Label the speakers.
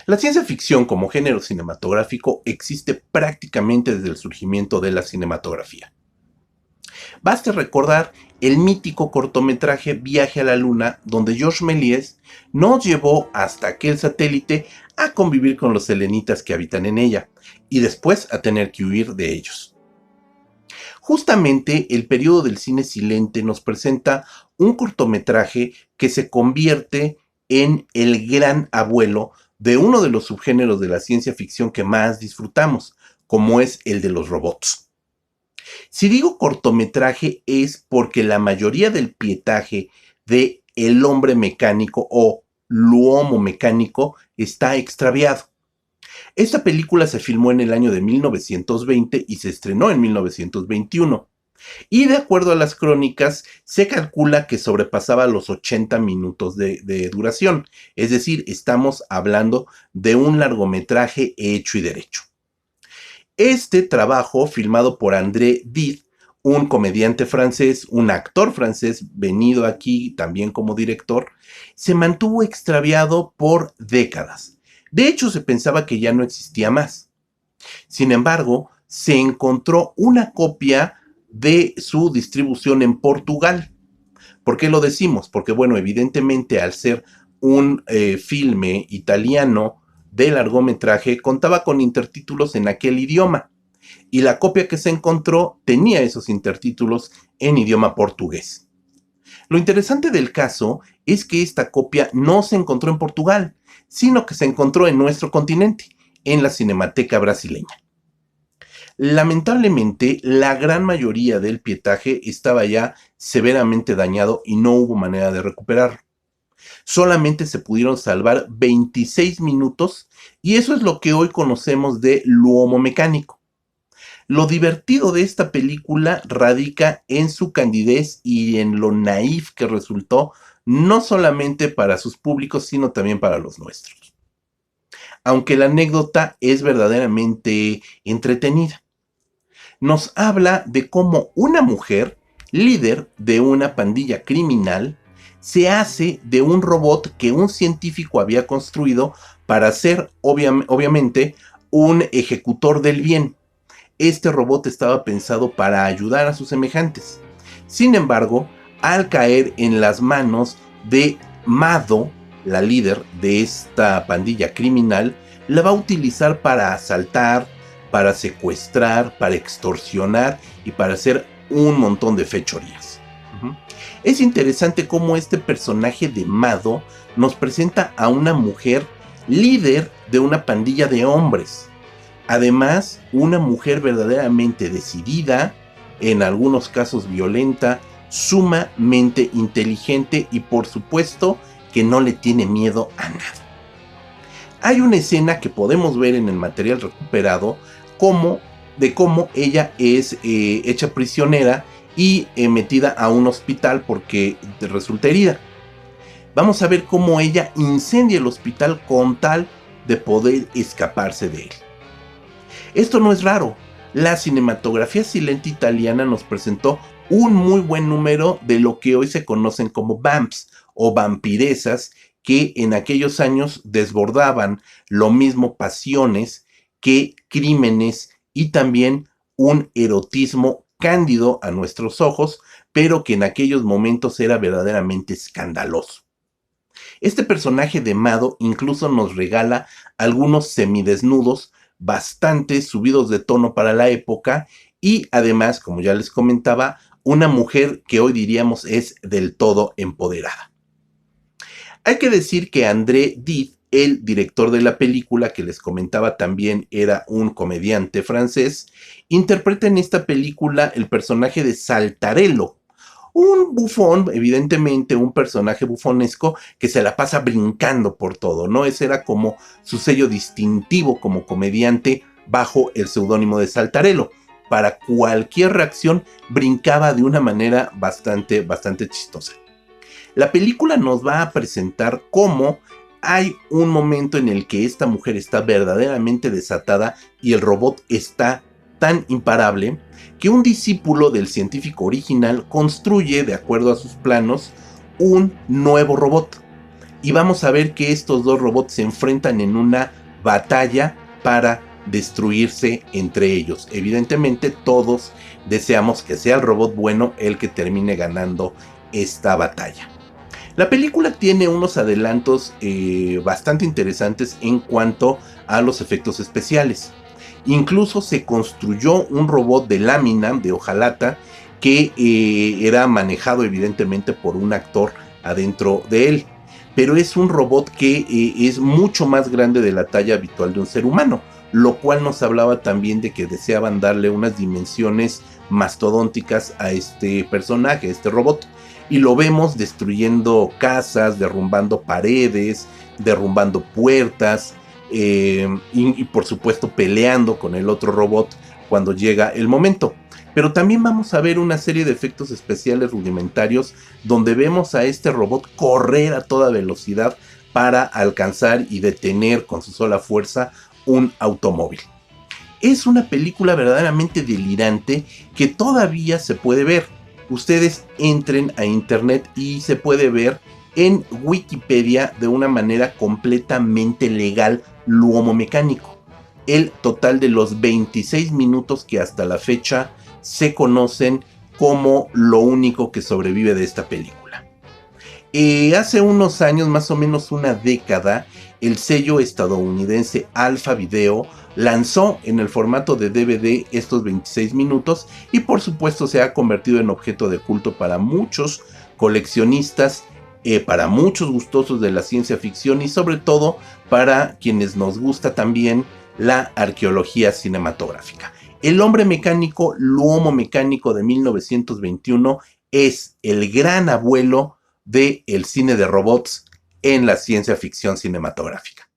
Speaker 1: La ciencia ficción como género cinematográfico existe prácticamente desde el surgimiento de la cinematografía. Basta recordar el mítico cortometraje Viaje a la Luna, donde Georges Méliès nos llevó hasta aquel satélite a convivir con los selenitas que habitan en ella y después a tener que huir de ellos. Justamente el periodo del cine silente nos presenta un cortometraje que se convierte en el gran abuelo de uno de los subgéneros de la ciencia ficción que más disfrutamos, como es el de los robots. Si digo cortometraje es porque la mayoría del pietaje de El hombre mecánico o L'uomo mecánico está extraviado. Esta película se filmó en el año de 1920 y se estrenó en 1921. Y de acuerdo a las crónicas, se calcula que sobrepasaba los 80 minutos de duración. Es decir, estamos hablando de un largometraje hecho y derecho. Este trabajo, filmado por André Did, un comediante francés, un actor francés venido aquí también como director, se mantuvo extraviado por décadas. De hecho, se pensaba que ya no existía más. Sin embargo, se encontró una copia de su distribución en Portugal. ¿Por qué lo decimos? Porque, bueno, evidentemente al ser un filme italiano de largometraje, contaba con intertítulos en aquel idioma y la copia que se encontró tenía esos intertítulos en idioma portugués. Lo interesante del caso es que esta copia no se encontró en Portugal, sino que se encontró en nuestro continente, en la Cinemateca brasileña. Lamentablemente, la gran mayoría del pietaje estaba ya severamente dañado y no hubo manera de recuperarlo. Solamente se pudieron salvar 26 minutos y eso es lo que hoy conocemos de L'uomo mecánico. Lo divertido de esta película radica en su candidez y en lo naif que resultó, no solamente para sus públicos, sino también para los nuestros. Aunque la anécdota es verdaderamente entretenida. Nos habla de cómo una mujer, líder de una pandilla criminal, se hace de un robot que un científico había construido para ser, obviamente, un ejecutor del bien. Este robot estaba pensado para ayudar a sus semejantes. Sin embargo, al caer en las manos de Mado, la líder de esta pandilla criminal, la va a utilizar para asaltar, para secuestrar, para extorsionar y para hacer un montón de fechorías. Es interesante cómo este personaje de Mado nos presenta a una mujer líder de una pandilla de hombres. Además, una mujer verdaderamente decidida, en algunos casos violenta, sumamente inteligente y por supuesto que no le tiene miedo a nada. Hay una escena que podemos ver en el material recuperado de cómo ella es hecha prisionera y metida a un hospital porque resulta herida. Vamos a ver cómo ella incendia el hospital con tal de poder escaparse de él. Esto no es raro. La cinematografía silente italiana nos presentó un muy buen número de lo que hoy se conocen como vamps o vampiresas que en aquellos años desbordaban lo mismo pasiones que crímenes y también un erotismo cándido a nuestros ojos, pero que en aquellos momentos era verdaderamente escandaloso. Este personaje de Mado incluso nos regala algunos semidesnudos bastante subidos de tono para la época y además, como ya les comentaba, una mujer que hoy diríamos es del todo empoderada. Hay que decir que André Did, el director de la película que les comentaba también era un comediante francés, interpreta en esta película el personaje de Saltarello, un bufón, evidentemente un personaje bufonesco que se la pasa brincando por todo, ¿no? Ese era como su sello distintivo como comediante bajo el seudónimo de Saltarello. Para cualquier reacción brincaba de una manera bastante chistosa. La película nos va a presentar cómo hay un momento en el que esta mujer está verdaderamente desatada y el robot está tan imparable que un discípulo del científico original construye, de acuerdo a sus planos, un nuevo robot. y vamos a ver que estos dos robots se enfrentan en una batalla para destruirse entre ellos. Evidentemente todos deseamos que sea el robot bueno el que termine ganando esta batalla. La película tiene unos adelantos bastante interesantes en cuanto a los efectos especiales. Incluso se construyó un robot de lámina, de hojalata, que era manejado evidentemente por un actor adentro de él. Pero es un robot que es mucho más grande de la talla habitual de un ser humano, lo cual nos hablaba también de que deseaban darle unas dimensiones mastodónticas a este personaje, a este robot. Y lo vemos destruyendo casas, derrumbando paredes, derrumbando puertas, y por supuesto peleando con el otro robot cuando llega el momento. Pero también vamos a ver una serie de efectos especiales rudimentarios donde vemos a este robot correr a toda velocidad para alcanzar y detener con su sola fuerza un automóvil. Es una película verdaderamente delirante que todavía se puede ver. Ustedes entren a internet y se puede ver en Wikipedia de una manera completamente legal L'Uomo Mecánico. El total de los 26 minutos que hasta la fecha se conocen como lo único que sobrevive de esta película. Hace unos años, más o menos una década, el sello estadounidense Alpha Video lanzó en el formato de DVD estos 26 minutos y por supuesto se ha convertido en objeto de culto para muchos coleccionistas, para muchos gustosos de la ciencia ficción y sobre todo para quienes nos gusta también la arqueología cinematográfica. El hombre mecánico, L'Uomo Mecánico de 1921 es el gran abuelo del cine de robots en la ciencia ficción cinematográfica.